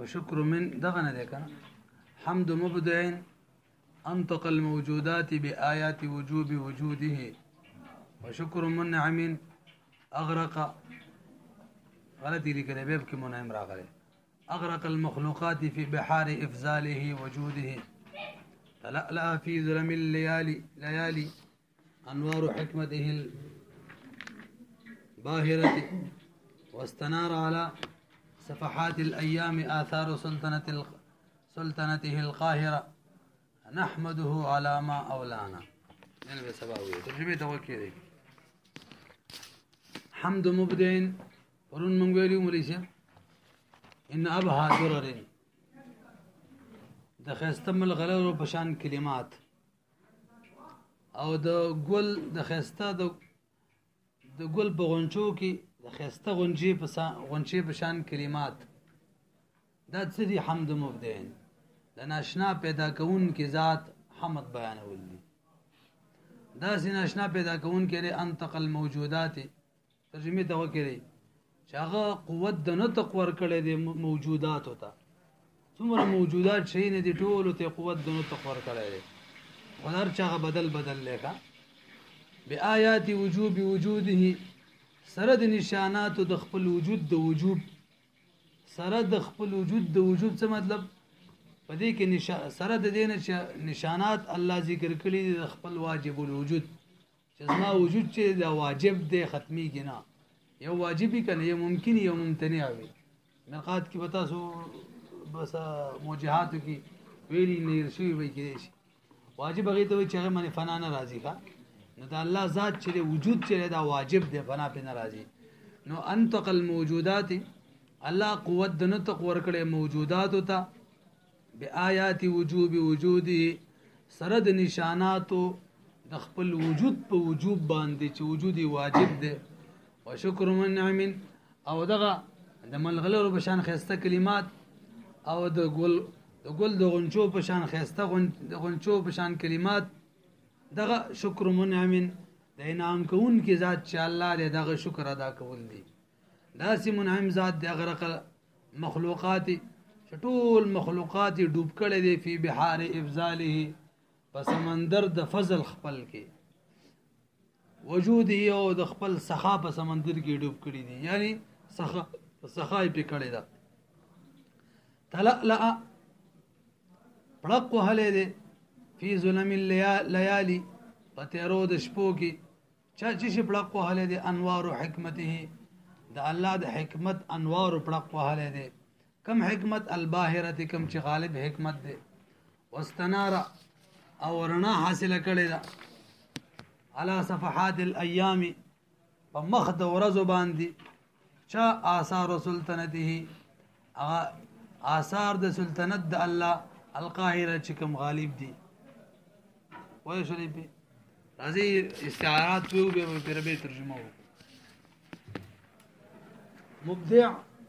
وشكر من دغنا ذيك حمد مبدع أنطق الموجودات بآيات وجوب وجوده وشكر منعم أغرق غلطي لي كده بيبكي منعم راغلي أغرق المخلوقات في بحار إفزاله وجوده تلألأ في ظلم الليالي أنوار حكمته الباهرة واستنار على صفحات الأيام آثار سلطنته القاهرة نحمده على ما أولانا يعني بسباوية ترجمة توكيري حمد مبدع ورون منقولي ومليسيا إن أبها درر دخستم الغلر بشان كلمات او د ګل د خسته د ګل په غونچو کې د خسته غونچې په شان کلمات دا څه دي حمد مبدعين د ناشنا پیدا کون کې ذات حمد بیانول دي دا سي ناشنا پیدا کون کې انتق الموجودات ترجمه ته وکړي چې هغه قوت د نطق ورکړي د موجودات وته څومره موجودات شي نه دي ټول ته قوت د نطق ورکړي دي ونر چاغه بدل لیکا بآیات وجوب وجوده سره د نشانات د خپل وجود د وجوب سره د خپل وجود د وجوب څه مطلب پدې کې سره د دین نشانات الله ذکر کړی د خپل واجب الوجود چې زما وجود چې دا واجب دی ختمي کنا یو واجبي کنه یو ممکن یو ممتنع وي مرقات کې بتا سو بس موجهات کې ویلي نه شي وي کې واجب هغه ته چې هغه باندې فنا نه راضي ښا نو دا الله ذات چې وجود چې دا واجب دی فنا په ناراضي نو انتق الموجودات الله قوت د نطق ورکړې موجودات ته بآیات وجوب وجودي سره د نشاناتو د خپل وجود په وجوب باندې چې وجودي واجب دی وشکر منعم او دغه د ملغلر بشان خسته کلمات او د ګل د غنچو په شان خسته غنچو په شان کلمات دغه شکر منعم د انعام کون کی ذات چې الله دې دغه شکر ادا کول دي داسې منعم ذات د غرق مخلوقات ټول مخلوقات ډوب کړي دي په بحار افزاله په سمندر د فضل خپل کې وجود یو د خپل سخا په سمندر کې ډوب کړي دي یعنی سخای په کړي ده تلألأ پړق وهلې ده فی ظلم الليالي پتیرو د شپو کې چې پړق وهلې ده انوار حکمته د الله د حکمت انوار پړق وهلې ده کم حکمت الباهره کم چې غالب حکمت ده واستنار او رڼا حاصل کړي ده على صفحات الايام په مخ د ورځو باندې چا آثار سلطنته آثار د سلطنت د الله القاهره چې کوم غالب دي وای شری په راځي استعارات په ربي ترجمه وو مبدع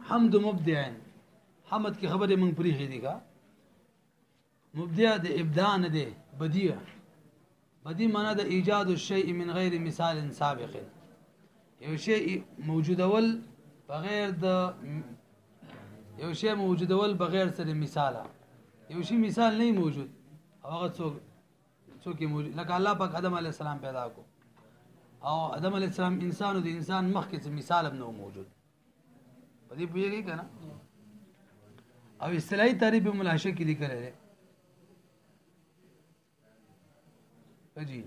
حمد مبدع حمد کی خبره من پری هدي کا مبدع د ابداع نه دی بدیع معنی د ایجاد الشیء من غیر مثال سابق یو شی موجودول بغیر د یو شی موجودول بغیر سره مثاله یو شی مثال نه موجود هغه څوک موجود لکه الله پاک آدم علی السلام پیدا کو او آدم علی السلام انسان او د انسان مخکې مثال هم نه موجود په دې پیږي کنه او اصطلاحي تعریف ملاحظه کې لیکل دی اجي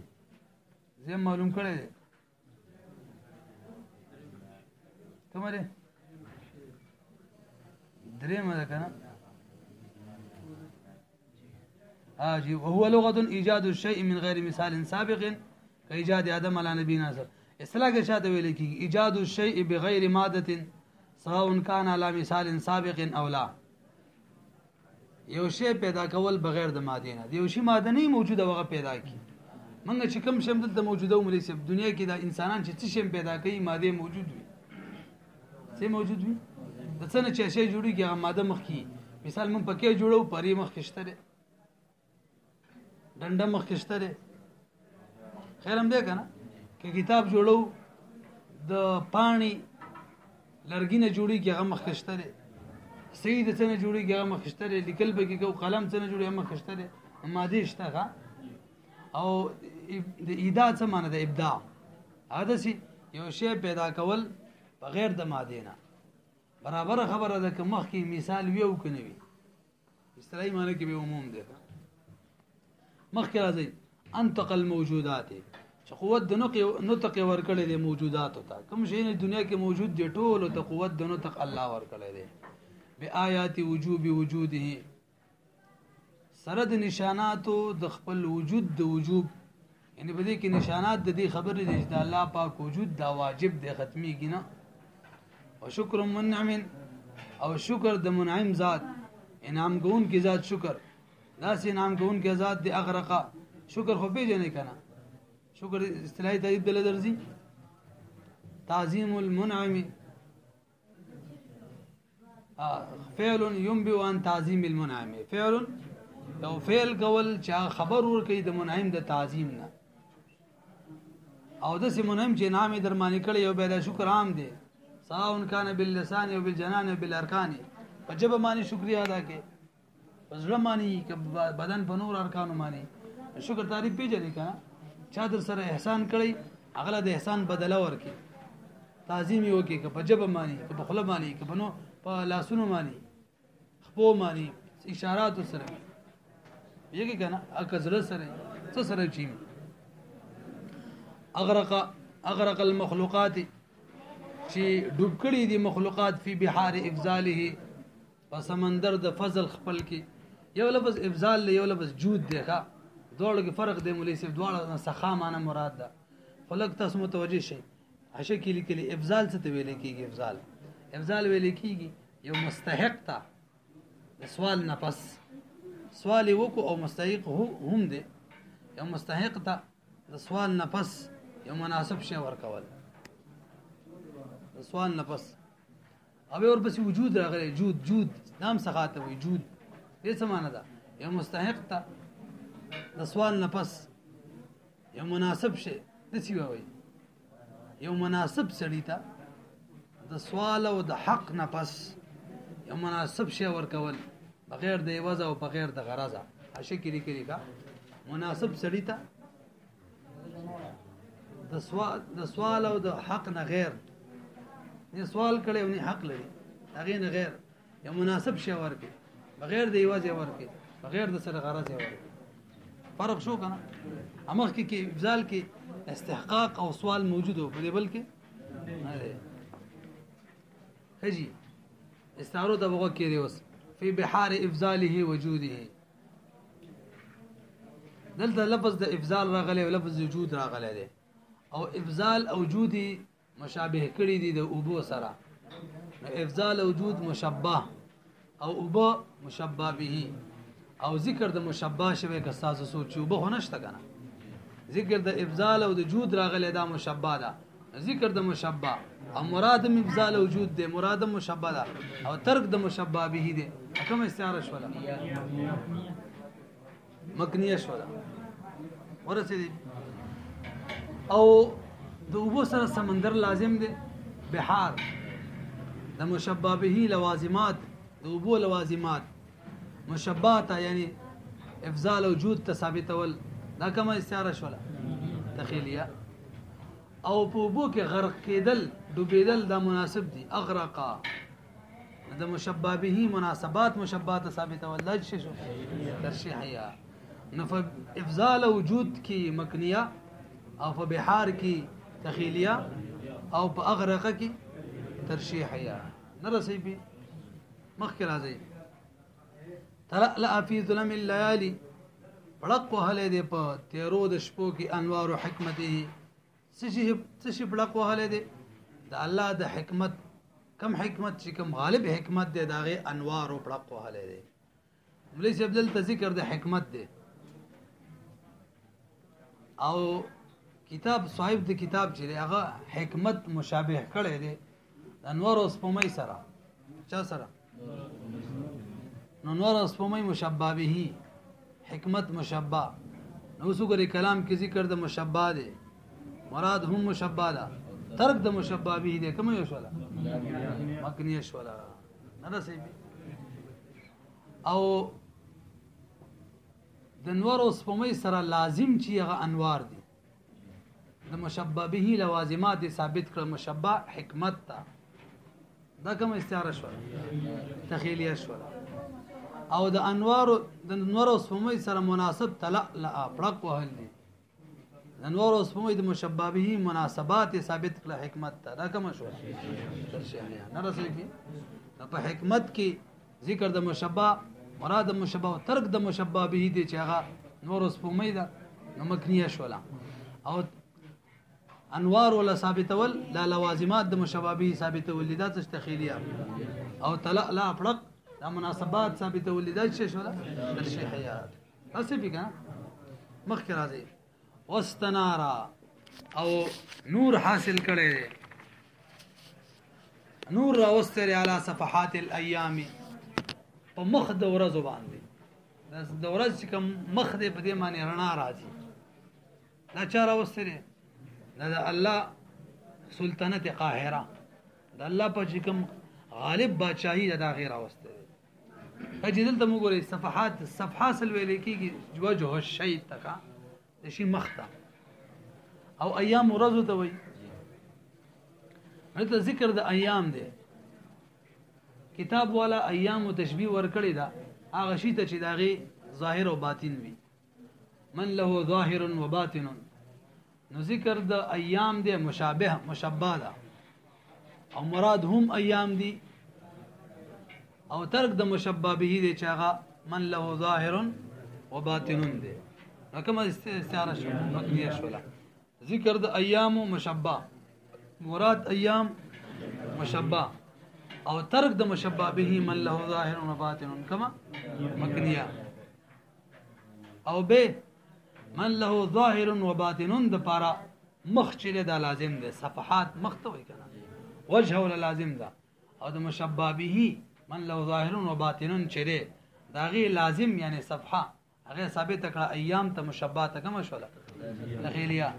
زه معلوم کړی دی تمہاره درې مده کنه جی وهو لغه ایجاد الشيء من غیر مثال سابق كايجاد ادم على نبينا صلی اصطلاح کې شاته ویل کی ایجاد الشيء بغیر ماده سواء كان على مثال سابق او لا یو شی پیدا کول بغیر د ماده نه یو شی ماده نه موجوده وغه پیدا کی منګه چې کوم شم د موجوده عمرې سب دنیا کې د انسانان چې څه شی پیدا کوي ماده موجود وي څه موجود وي د څه نه چې شی جوړیږي هغه ماده مخ کی مثال من پکې جوړو پری مخ کېشته ډنډه مخ کېشته خیر هم دی کنه کې کتاب جوړو د پانی لرګینه جوړیږي هغه مخ کېشته سید څنګه جوړیږي هغه مخشته دی، لیکل به کې کو قلم څنګه جوړي هغه مخشته دی، ماده شته ښه. او د ایدا څه معنی ده؟ ابداع. هغه سي یو شی پیدا کول بغیر د ماده نه. برابر خبره ده که مخکې مثال ویو کنه وی اصطلاحي معنی کې به عموم ده. مخکې راځي انتق الموجودات چې قوت د نطق ورکړي د موجودات ته، کوم شی نه دنیا کې موجود دی ټول ته قوت د نطق الله ورکړي دی. بآیات وجوب وجوده سره د نشاناتو د خپل وجود د وجوب، یعنی په دې کې نشانات د دې خبرې دي چې د الله پاک وجود دا واجب دی ختميږي نه. او شکر منعم او شکر د منعم ذات، انعام کوون کی ذات شکر، داس انعام کوون کی ذات دی اغرقه. شکر خو پیژنې کنه، شکر اصطلاحي تعریف دل درځي تعظیم المنعم فعل ينبئ عن تعظیم المنعم. فعل یو فعل کول چې خبر ورکړي د منعم د تعظیم نه، او د سي منعم چې نام در باندې کړي یو به د شکر عام دی، سواء کان باللسان او بالجنان او بالارکان. په جبه باندې شکریا ادا کې، پس زړه باندې ک بدن په نور ارکان باندې شکر تعریف پیژنې کنه. چا در سره احسان کړي اغله د احسان بدله ورکي، تعظیم یو کې ک په جبه باندې ک په خله باندې ک په نو په لاسونو باندې خپو باندې اشارات سره یګي کنه اکزره سره څه سره چی اغرق المخلوقات چې ډوب کړي دي مخلوقات فی بحار افضاله په سمندر د فضل خپل کې. یو لفظ افضال له یو لفظ جود دی ښا، دوړو کې فرق دی مولوی صاحب، دواړه سخا معنی مراد ده. خلک تاسو متوجه شئ عشان کې لیکلي افضال څه ته ویل کېږي؟ افضال ویل کېږي یو مستحق ته د سوال نه پس سوال وکړو او مستحق هم دی، یو مستحق ته د سوال نه پس یو مناسب شی ورکول د سوال نه پس. او ورپسې وجود راغلی، جود نام څخه ته وي جود. دې څه معنی ده؟ یو مستحق ته د سوال نه پس یو مناسب شی دسی وایي، یو مناسب سړی ته د سوال او د حق نه پس یو مناسب شی ورکول بغیر د عوض او بغیر د غرض. عاشق کې لیکي کا مناسب سړی ته د سوال او د حق نه غیر، نه سوال کړي او نه حق لري، هغه نه غیر یو مناسب شی ورکي بغیر د عوض ورکي بغیر د سره غرض ورکي. فرق شو کنه؟ امخ کې افضال کې استحقاق او سوال موجود وو، په دې بل کې نه دی. هجي استعارو د بغو کې دی اوس فی بحار افضاله وجوده. دلته لفظ د افضال راغلی او لفظ وجود راغلی دی، او افضال او وجودي مشابه کړي دي د اوبو سره. افضال او وجود مشبه او اوبو مشبه به، او ذکر د مشبه شوی که تاسو سوچو به هنشته کنه. ذکر د افضال او د وجود راغلی دا مشبه ده، ذکر د مشبه او مراد من افضال وجود ده، مراد مشبه ده، او ترک د مشبه به ده. کوم استعاره شولا؟ مکنیه شولا ورسېدي. او د اوبو سره سمندر لازم ده، بحار د مشبه به لوازمات د اوبو لوازمات مشبهات، یعنی افضال وجود ثابتول. دا کومه استعاره شولا؟ تخیلیه. او په اوبو کې غرق کېدل ډوبېدل دا مناسب دي. اغرقا د مشبه به مناسبات مشبهات ثابتول دا شي شو ترشیحیه. نو په افضال وجود کې مکنیه، او په بحار کې تخیلیه، او په اغرقه کې ترشیحیه. نرسي به مخکې راځي تلألأ فی ظلم الليالي پړق وهلی دی په تیرو د شپو کې انوار حکمته. څه شي پړق وهلی دی؟ د الله د حکمت، کم حکمت چې کم غالب حکمت دی د هغې انوار پړق وهلی دی. مولوي صاحب دلته ذکر د حکمت دی، او کتاب صاحب د کتاب چې دی هغه حکمت مشابه کړی دی د انوار او سپومۍ سره. چا سره؟ نو انوار او سپومۍ مشبه به، حکمت مشبه. نو اوس وګورئ کلام کې ذکر د مشبه دی، مراد هم مشبه ده، ترک د مشبه به دی. کوم یو شولا؟ مکنیه شولا. نه رسېږي او د نور او سپومې سره لازم چې هغه انوار دي د مشبه به لوازمات ثابت کړ مشبه حکمت تا دا کوم استعاره شو تخیلیه شو او د انوار د نور او سپومې سره مناسب تلألأ پړق وهل دي د نور او سپومې د مشبه به مناسبات ثابت کړ حکمت تا دا کوم شو ترشیحه نه رسېږي په حکمت کې ذکر د مشبه مراد مشبه او ترک د مشبه به دي چې هغه نور اوس په ده نو مکنیه شولا او انوار ولا ثابتول لا لوازمات د مشبه به ثابتول دا تشتخیلیه او تلألأ پړق دا مناسبات ثابتول دا څه شولا ترشیحیات تاسو پیګه مخکې راځي واستنارا او نور حاصل کړي نور راوستري على صفحات الايام په مخ د ورځو باندې د ورځ چې کوم مخ دې په دې باندې رڼا راځي دا چا راوستري دا د الله سلطنت قاهره د الله په چې کوم غالب بادشاہي دا غیر راوستري اجي دلته موږ ګورې صفحات سل ویل کېږي وجه الشيء تکا د شي مخ او ایام ورځو ته وایي هغه ذکر د ایام دی کتاب والا ایام او تشبیه ور کړی دا هغه شی ته چې داغه ظاهر او باطن وي من له ظاهر و باطن نو ذکر د ایام دی مشابه ده او مراد هم ایام دی او ترک د مشبه به دی چې هغه من له ظاهر و باطن دی کوم استعاره شو مکنیه شولا ذکر د ایام مشبه مراد ایام مشبه او ترک د مشبه به من له ظاهر و باطن کما مکنیه او به من له ظاهر و باطن د پارا مخ چې دا لازم ده صفحات مخ ته وای کنه وجه ولا لازم ده او د مشبه به من له ظاهر و باطن چې دا غي لازم یعنی صفحه هغه ثابت کړه ایام ته مشبه ته کما شولا تخیلیه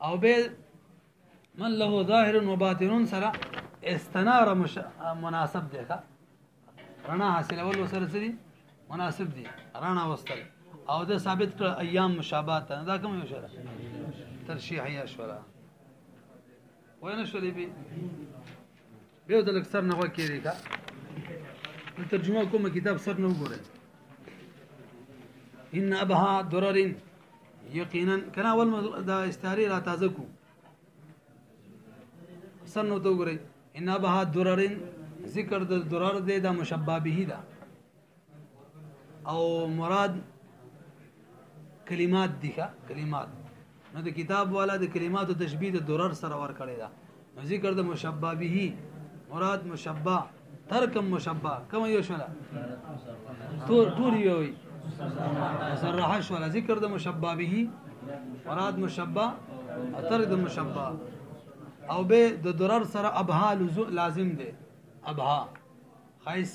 او به من له ظاهر و باطن سره استنار مناسب دی ښا رڼا حاصل اول سره سری مناسب دی رڼا وستل او ده ثابت کړ ایام مشابهت دا کوم یو شره ترشیحیه شولا وینه شولې به د اکثر نه وکړي کا ترجمه کوم کتاب سر نه وګوره ان ابها درر یقینا کنا اول دا استعاری را تازه کو سر نو تو وګوره ان ابها درر ذکر د درر د مشبه به ده او مراد کلمات دي کلمات نو د کتاب والا د کلماتو تشبیه د درر سره ور کړی دا ذکر د مشبه به مراد مشبه ترکم مشبه کوم یو شولا تور یوي صراحه شولا ذکر د مشبه به مراد مشبه ترک د مشبه او به د درر سره ابها لازم دي ابها خیس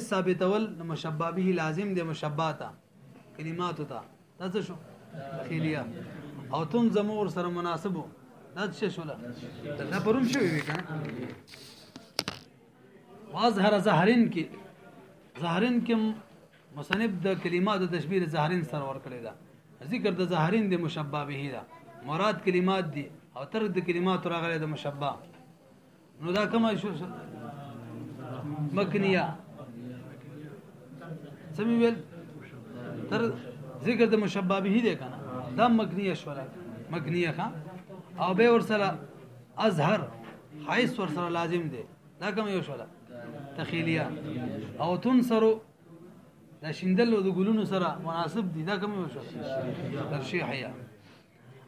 ثابتول د مشبه به لازم دي مشبهه کلمات تا تاسو شو خیلیه او تم زمور سره مناسبو دا څه شولا دا پروم شوی وی کنه واظهر ظاهرین کې مصنف د کلمات د تشبیه ظاهرین سره ور کړی دا ذکر د ظاهرین د مشبه به دا مراد کلمات دي او تر د کلمات راغلي د مشبه نو دا کوم شو مکنیه سمي ویل تر ذکر د مشبه به دی کنه دا مکنیه شولا مکنیه ښا او به ور سره ازهر حیث ور سره لازم دی دا کوم یو شولا تخیلیه او تنصرو دا شندل د ګلونو سره مناسب دي دا کوم یو شولا ترشیحیه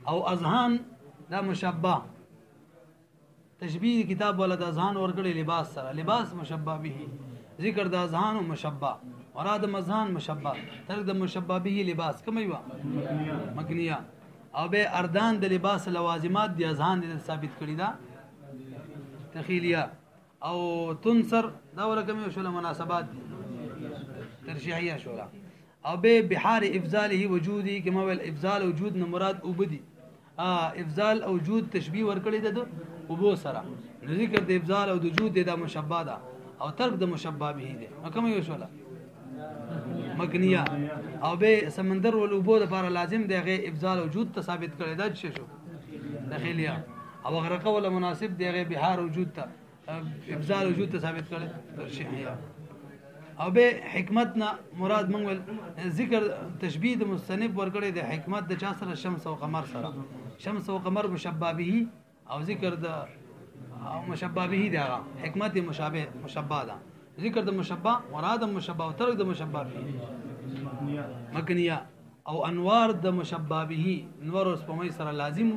او اذهان دا مشبه تشبیه کتاب ولا د اذهان ور کړی لباس سره لباس مشبه به ذکر د اذهان او مشبه مراد مذهان مشبه ترک د مشبه به لباس کوم یو مکنیه او به اردان د لباس لوازمات دي اذهان دي ثابت کړی دا تخیلیه او تنصر دا ولکم یو شول مناسبات دي ترشیحیه شولا او به بحار افضاله وجودي کما ول افضال وجود نه مراد وبدي افضال او وجود تشبیه ور کړی ده وبو سره ذکر د افضال او وجود د مشبه ده او ترک د مشبه به دي کوم یو شولا مکنیه او به سمندر ول اوبو لپاره لازم دی غي ابزال وجود ته ثابت کړی دا څه شو داخليه او غرقه ولا مناسب دی غي بحار وجود ته ابزال وجود ته ثابت کړی ترشیحيه او به حکمتنا مراد منول ذکر تشبیه د مصنف ورکړی د حکمت د چا سره شمس او قمر سره شمس او قمر مشبہ به او ذکر د مشبہ به دی حکمت مشابه مشبہ ده ذکر د مشبہ مراد مشبہ او ترک د مشبہ به مکنیه او انوار د مشبہ به انوار اوس په مې سره لازم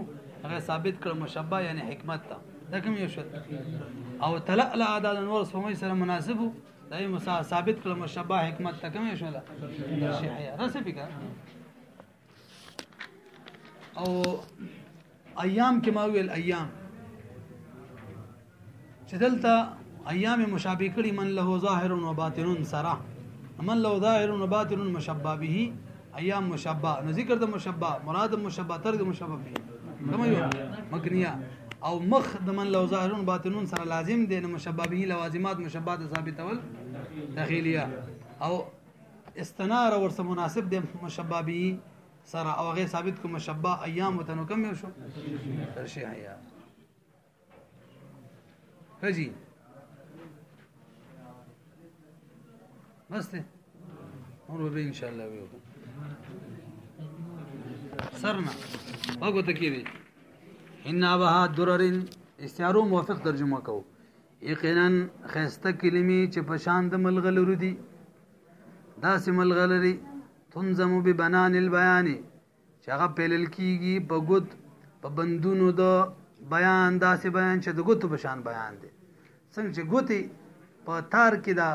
هغه ثابت کړ مشبہ یعنی حکمت ته دا کوم یو شت او تلألأ د انوار اوس په مې سره مناسب دای ثابت کړ مشبہ حکمت ته کوم یو شت ترشیحيه رسبی کا او ایام کې ما ویل ایام چې دلته ایام مشابه کړي من له ظاهر و باطن سره من له ظاهر و باطن مشبہ به ایام مشبہ نو ذکر د مشبہ مراد مشبہ تر د مشبہ به کوم یو مکنیه او مخ د من له ظاهر و باطن سره لازم دي نو مشبہ به لوازمات مشبہ د ثابت ول داخليه او استنار ورسره مناسب دي مشبہ به سره او غیر ثابت کو مشبہ ایام وتنو کم یو شو ترشیحيه فجي بس ته اور به ان شاء الله ویو سرنا وګو تکیری ان ابها دررن استعارو موافق ترجمه کو یقینا خسته کلمې چې په شان د ملغلرو دي دا سملغلري تنظم ببنان البيان چې هغه پیلل کیږي په ګوت په بندونو د بیان داسې بیان چې د ګوتو په شان بیان دي څنګه چې ګوتې په تار کې دا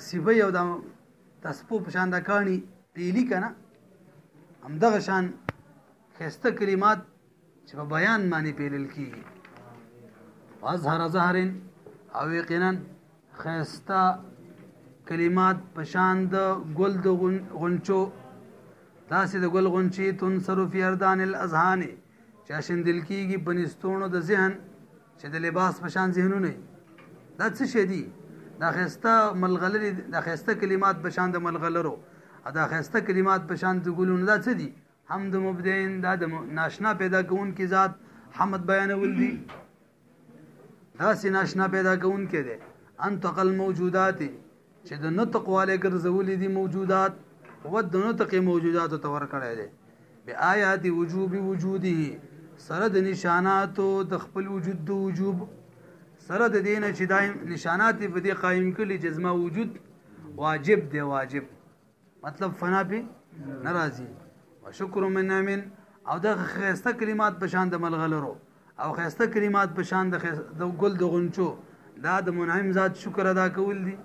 سیبه یو د تسپو په شان د کانی پیلی کنه همدغه شان خسته کلمات چې په بیان باندې پیلل کیږي اظهر ظهرن او یقینا خسته کلمات په شان د ګل د غنچو داسې د ګل غنچې تنصر فی اردان الاذهان چې شندل کیږي بنستونو د ذهن چې د لباس په شان ذهنونه دا څه شي دي دا خسته ملغلری دا خسته کلمات په شان د ملغلرو دا خسته کلمات په شان د ګلونو دا څه دي حمد مبدین دا د ناشنا پیدا کون کی ذات حمد بیانول دي دا سي ناشنا پیدا کون کې دي انتقل موجودات چې د نطق والے ګرځولې دي موجودات او د نطق موجودات تور کړی دي بیاات وجوب وجوده سره د نشاناتو د خپل وجود د وجوب سره د دینه چې دایم نشانات په دې قائم کړي جزمه وجود واجب دی واجب مطلب فنا به ناراضي وشکر من او د خسته کلمات په شان د ملغلرو او خسته کلمات په شان د ګل د غنچو دا د منعم ذات شکر ادا کول دي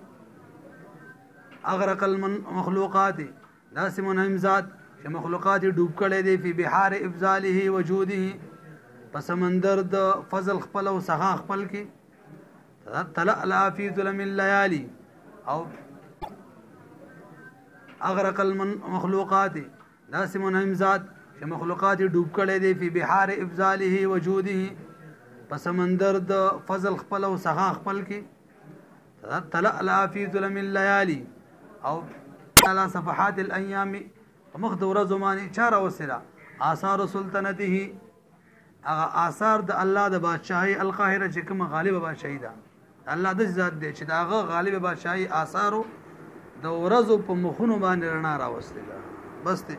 اغرق المخلوقات دا سم منعم ذات چې مخلوقات ډوب کړي دي په بحار افضاله وجوده په سمندر د فضل خپل او سخا خپل کې تلألأ فی ظلم الليالي او اغرق المخلوقات دا سم منعم ذات چې مخلوقات ډوب کړي دي په بحار افضاله وجوده په سمندر د فضل خپل او سخا خپل کې تلألأ فی ظلم الليالي او على صفحات الايام مخد ورځو باندې چاره وسره آثار سلطنته هغه آثار د الله د بادشاہي القاهره چې کوم غالب بادشاہي ده الله د ذات دی چې داغه غالب بادشاہي آثار د ورځو په مخونو باندې رڼا راوستله بس ته